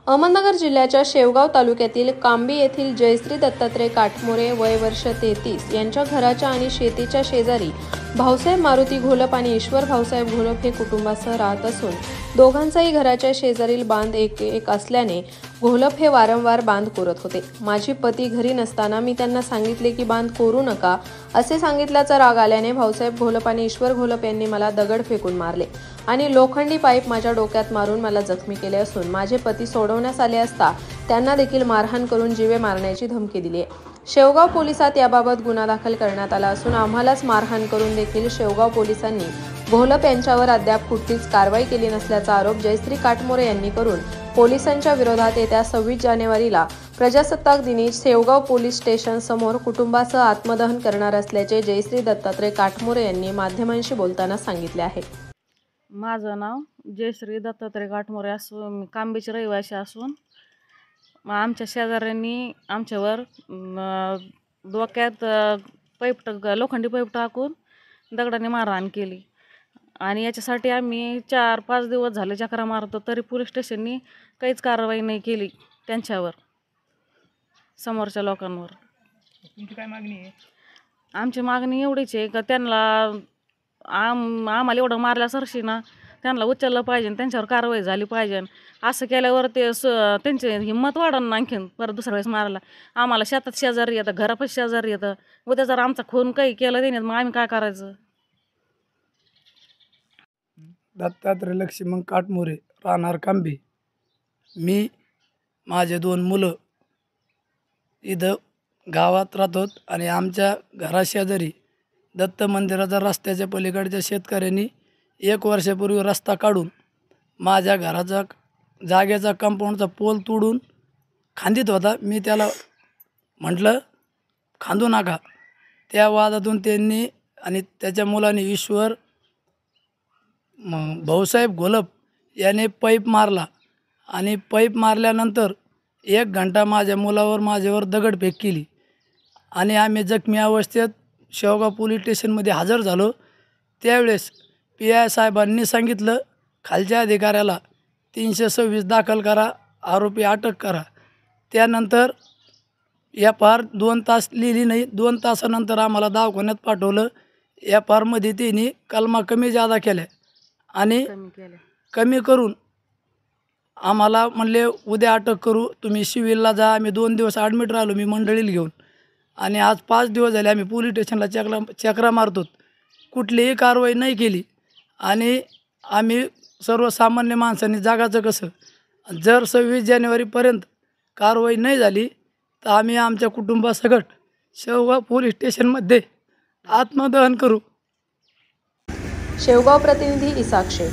अहमदनगर जिल्ह्याच्या शेवगाव तालुक्यातील कांबी येथील जयश्री दत्तात्रय काटमोरे वय वर्ष 33 यांच्या घराच्या आणि शेतीच्या शेजारी भाऊसाहेब मारुती घोलप आणि ईश्वर भाऊसाहेब घोलप हे कुटुंबासह राहत असून दोघांचाही घराच्या शेजारील बांध एक असल्याने घोलप हे वारंवार बांध कोरत होते। माझे पती घरी नसताना मी त्यांना सांगितले की बांध कोरू नका असे सांगितल्याचा राग आल्याने भाऊसाहेब घोलप आणि ईश्वर घोलप यांनी मला दगड फेकून मारले आणि लोखंडी पाईप माझ्या डोक्यात मारून मला जखमी केले असून माझे पती सोडवण्यास आले असता त्यांना देखील मारहाण करून जीवे मारण्याची धमकी दिली आहे। शेवगाव पोलिसात याबाबत गुन्हा दाखल करण्यात आला असून आम्हालाच मारहाण करून देखील शेवगाव पोलिसांनी घोलप यांच्यावर अद्याप कुठलीच कारवाई केली नसल्याचा आरोप जयश्री काटमोरे यांनी करून पोलिसांच्या विरोधात येत्या 26 जानेवारीला प्रजासत्ताक दिनी शेवगाव पोलीस स्टेशन समोर कुटुंबासह आत्मदहन करणार असल्याचे जयश्री दत्तात्रय काटमोरे यांनी माध्यमांशी बोलताना सांगितले आहे। माझं नाव जयश्री दत्तात्रय काटमोरे असून कांबीचे रहिवासी असून आमच्या शेजाऱ्यांनी आमच्यावर डोक्यात लोखंडी पाईप टाकून दगडाने मारहाण केली आणि याच्यासाठी आम्ही 4-5 दिवस झाले चक्रा मारतो तरी पोलीस स्टेशननी काहीच कारवाई नाही केली त्यांच्यावर समोरच्या लोकांवर। तुमची काय मागणी आहे? आमची मागणी एवढीच आहे का त्यांना आम्हाला एवढं मारल्यासारखी ना त्यांना उचललं पाहिजे, त्यांच्यावर कारवाई झाली पाहिजे। असं केल्यावर ते त्यांची हिंमत वाढन आणखीन परत दुसऱ्या वेळेस मारायला। आम्हाला शेतात शेजारी येतं, घरापाशी शेजारी येतं, उद्या जर आमचा खून काही केलं त्याने मग आम्ही काय करायचं? दत्तात्रय लक्ष्मण काटमोरे राहणार कांबी। मी माझे 2 मुलं इथं गावात राहतो आणि आमच्या घराशेजारी दत्त मंदिराच्या रस्त्याच्या पलीकडच्या शेतकऱ्यांनी 1 वर्षापूर्वी रस्ता काढून माझ्या घराचा जागेचा कंपाऊंडचा पोल तोडून खांदित होता। मी त्याला म्हटलं खांदू नका। त्या वादातून त्यांनी आणि त्याच्या मुलाने ईश्वर भाऊसाहेब घोलप याने पाईप मारला आणि पाईप मारल्यानंतर 1 घंटा माझ्या मुलावर माझ्यावर दगडफेक केली आणि आम्ही जखमी अवस्थेत शेवगाव पोलीस स्टेशनमध्ये हजर झालो। त्यावेळेस PI साहेबांनी सांगितलं खालच्या अधिकाऱ्याला 326 दाखल करा, आरोपी अटक करा। त्यानंतर FR 2 तास लिहिली नाही। 2 तासानंतर आम्हाला दवाखान्यात पाठवलं। FRमध्ये त्यांनी कलमा कमी जादा केल्या आणि कमी करून आम्हाला म्हणले उद्या अटक करू, तुम्ही सिव्हिलला जा। आम्ही 2 दिवस ॲडमिट राहिलो मी मंडळीला घेऊन आणि आज 5 दिवस झाले आम्ही पोलीस स्टेशनला चक्रा मारतो, कुठलीही कारवाई नाही केली। आणि आम्ही सर्वसामान्य माणसांनी जगाचं कसं? जर 26 जानेवारीपर्यंत कारवाई नाही झाली तर आम्ही आमच्या कुटुंबासकट शेवगाव पोलीस स्टेशनमध्ये आत्मदहन करू। शेवगाव प्रतिनिधी इसाक शेख।